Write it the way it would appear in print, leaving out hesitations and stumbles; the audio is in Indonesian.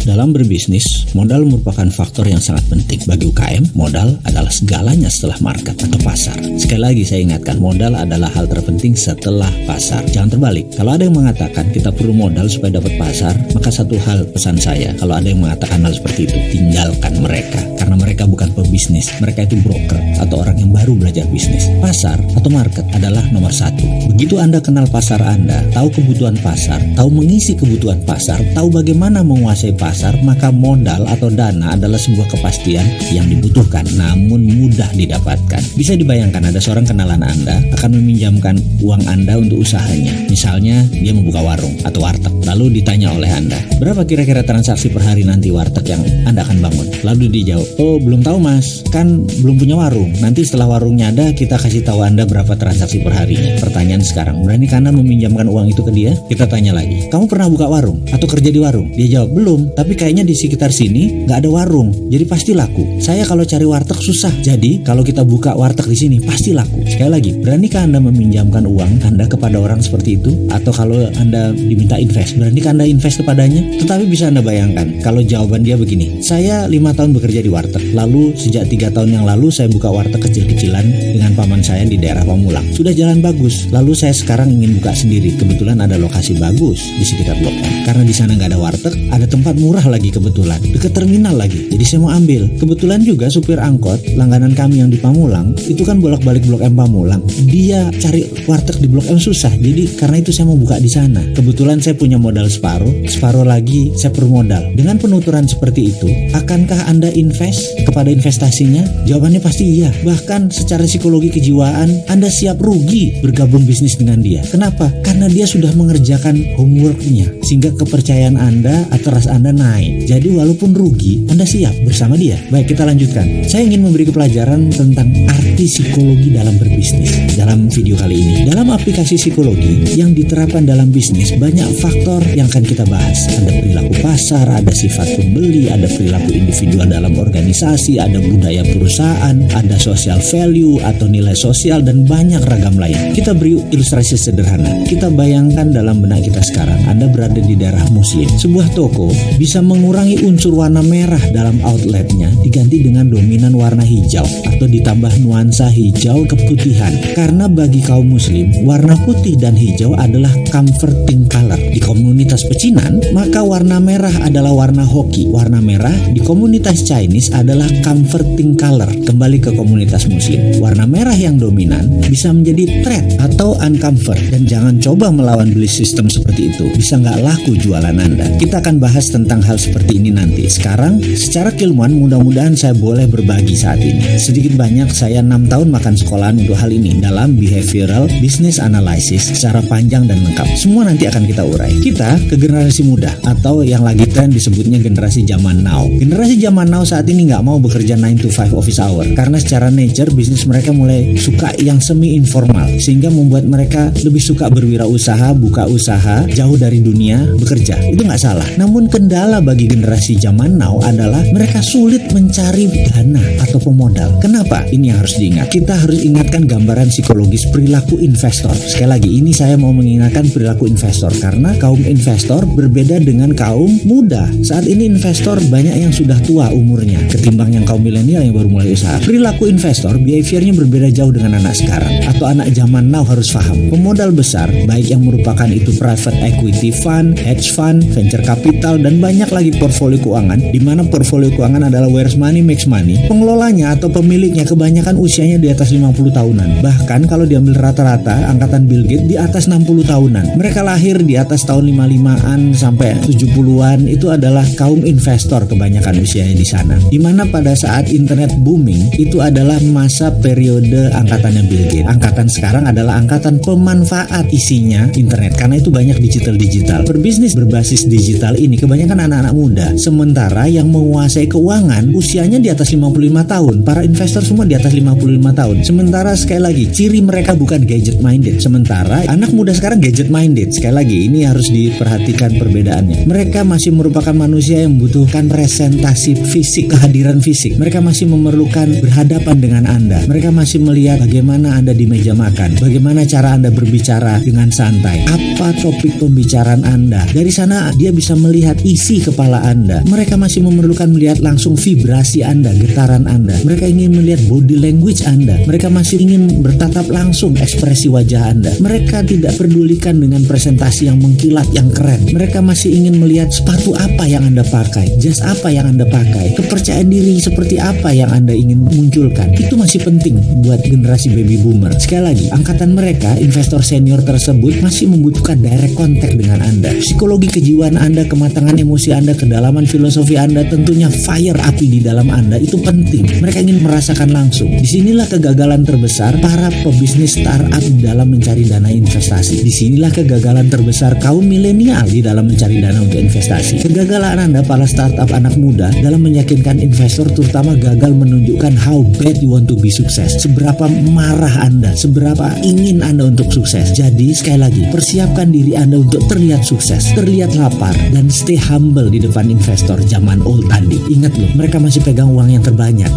Dalam berbisnis, modal merupakan faktor yang sangat penting. Bagi UKM, modal adalah segalanya setelah market atau pasar. Sekali lagi saya ingatkan, modal adalah hal terpenting setelah pasar. Jangan terbalik. Kalau ada yang mengatakan kita perlu modal supaya dapat pasar, maka satu hal pesan saya, kalau ada yang mengatakan hal seperti itu, tinggalkan mereka. Karena mereka bukan pebisnis, mereka itu broker atau orang yang baru belajar bisnis. Pasar atau market adalah nomor satu. Begitu Anda kenal pasar Anda, tahu kebutuhan pasar, tahu mengisi kebutuhan pasar, tahu bagaimana menguasai pasar, maka modal atau dana adalah sebuah kepastian yang dibutuhkan namun mudah didapatkan. Bisa dibayangkan ada seorang kenalan Anda akan meminjamkan uang Anda untuk usahanya. Misalnya dia membuka warung atau warteg, lalu ditanya oleh Anda, berapa kira-kira transaksi per hari nanti warteg yang Anda akan bangun? Lalu dijawab, oh belum tahu mas, kan belum punya warung, nanti setelah warungnya ada kita kasih tahu Anda berapa transaksi per harinya. Pertanyaan sekarang, berani Anda meminjamkan uang itu ke dia? Kita tanya lagi, kamu pernah buka warung atau kerja di warung? Dia jawab, belum, tapi kayaknya di sekitar sini nggak ada warung, jadi pasti laku. Saya kalau cari warteg susah, jadi kalau kita buka warteg di sini pasti laku. Sekali lagi, beranikah Anda meminjamkan uang Anda kepada orang seperti itu? Atau kalau Anda diminta invest, beranikah Anda invest kepadanya? Tetapi bisa Anda bayangkan kalau jawaban dia begini, saya 5 tahun bekerja di warteg, lalu sejak 3 tahun yang lalu saya buka warteg kecil-kecilan dengan paman saya di daerah Pamulang. Sudah jalan bagus, lalu saya sekarang ingin buka sendiri. Kebetulan ada lokasi bagus di sekitar Blok M. Karena di sana nggak ada warteg, ada tempat murah lagi kebetulan, dekat terminal lagi. Jadi saya mau ambil. Kebetulan juga supir angkot langganan kami yang di Pamulang itu kan bolak-balik Blok M Pamulang. Dia cari warteg di Blok M susah. Jadi karena itu saya mau buka di sana. Kebetulan saya punya modal separuh lagi saya permodal. Dengan penuturan seperti itu, akankah Anda invest kepada investasinya? Jawabannya pasti iya. Bahkan secara psikologi kejiwaan Anda siap rugi bergabung bisnis dengan dia. Kenapa? Karena dia sudah mengerjakan homeworknya, sehingga kepercayaan Anda atau ras Anda naik. Jadi walaupun rugi, Anda siap bersama dia. Baik, kita lanjutkan. Saya ingin memberi pelajaran tentang arti psikologi dalam berbisnis dalam video kali ini. Dalam aplikasi psikologi yang diterapkan dalam bisnis, banyak faktor yang akan kita bahas. Ada perilaku pasar, ada sifat pembeli, ada perilaku individual dalam organisasi, ada budaya perusahaan, ada social value atau nilai sosial, dan banyak ragam lain. Kita beri ilustrasi sederhana. Kita bayangkan dalam benak kita sekarang, Anda berada di daerah Muslim. Sebuah toko bisa mengurangi unsur warna merah dalam outletnya diganti dengan dominan warna hijau atau ditambah nuansa hijau keputihan. Karena bagi kaum muslim, warna putih dan hijau adalah comforting color. Di komunitas pecinan, maka warna merah adalah warna hoki. Warna merah di komunitas Chinese adalah comforting color. Kembali ke komunitas muslim, warna merah yang dominan bisa menjadi threat atau uncomfort. Dan jangan coba melawan belief system seperti itu. Bisa nggak laku jualan Anda. Kita akan bahas tentang hal seperti ini nanti. Sekarang, secara keilmuan mudah-mudahan saya boleh berbagi saat ini. Sedikit banyak saya 6 tahun makan sekolahan untuk hal ini dalam behavioral business analysis secara panjang dan lengkap. Semua nanti akan kita urai. Kita ke generasi muda atau yang lagi tren disebutnya generasi zaman now. Generasi zaman now saat ini nggak mau bekerja 9 to 5 office hour karena secara nature bisnis mereka mulai suka yang semi informal, sehingga membuat mereka lebih suka berwirausaha, buka usaha jauh dari dunia bekerja. Itu nggak salah. Namun kendala bagi generasi zaman now adalah mereka sulit mencari dana atau pemodal. Kenapa? Ini yang harus diingat. Kita harus ingatkan gambaran psikologis perilaku investor. Sekali lagi, ini saya mau mengingatkan perilaku investor karena kaum investor berbeda dengan kaum muda. Saat ini investor banyak yang sudah tua umurnya ketimbang yang kaum milenial yang baru mulai usaha. Perilaku investor, behaviornya berbeda jauh dengan anak sekarang atau anak zaman now harus paham. Pemodal besar, baik yang merupakan itu private equity fund, hedge fund, venture capital, dan banyak lagi portfolio keuangan, di mana portfolio keuangan adalah where's money makes money. Pengelolanya atau pemiliknya kebanyakan usianya di atas 50 tahunan. Bahkan kalau diambil rata-rata angkatan Bill Gates di atas 60 tahunan. Mereka lahir di atas tahun 55-an sampai 70-an. Itu adalah kaum investor kebanyakan usianya di sana. Di mana pada saat internet booming itu adalah masa periode angkatannya Bill Gates. Angkatan sekarang adalah angkatan pemanfaat isinya internet karena itu banyak digital. Berbisnis berbasis digital ini kebanyakan anak-anak muda. Sementara yang menguasai keuangan usianya di atas 55 tahun. Para investor semua di atas 55 tahun. Sementara sekali lagi ciri mereka bukan gadget minded. Sementara anak muda sekarang gadget minded. Sekali lagi ini harus diperhatikan perbedaannya. Mereka masih merupakan manusia yang membutuhkan presentasi fisik, kehadiran fisik. Mereka masih memerlukan berhadapan dengan Anda. Mereka masih melihat bagaimana Anda di meja makan, bagaimana cara Anda berbicara dengan santai, apa topik pembicaraan Anda Anda. Dari sana dia bisa melihat isi kepala Anda. Mereka masih memerlukan melihat langsung vibrasi Anda, getaran Anda. Mereka ingin melihat body language Anda. Mereka masih ingin bertatap langsung ekspresi wajah Anda. Mereka tidak pedulikan dengan presentasi yang mengkilat, yang keren. Mereka masih ingin melihat sepatu apa yang Anda pakai, jas apa yang Anda pakai, kepercayaan diri seperti apa yang Anda ingin munculkan. Itu masih penting buat generasi baby boomer. Sekali lagi, angkatan mereka, investor senior tersebut masih membutuhkan direct contact dengan Anda. Psikologi kejiwaan Anda, kematangan emosi Anda, kedalaman filosofi Anda, tentunya fire api di dalam Anda itu penting. Mereka ingin merasakan langsung. Disinilah kegagalan terbesar para pebisnis startup dalam mencari dana investasi. Disinilah kegagalan terbesar kaum milenial di dalam mencari dana untuk investasi. Kegagalan Anda para startup anak muda dalam meyakinkan investor, terutama gagal menunjukkan how bad you want to be sukses. Seberapa marah Anda, seberapa ingin Anda untuk sukses. Jadi sekali lagi, persiapkan diri Anda untuk terlihat sukses, terlihat lapar, dan stay humble di depan investor zaman old tadi. Ingat loh, mereka masih pegang uang yang terbanyak.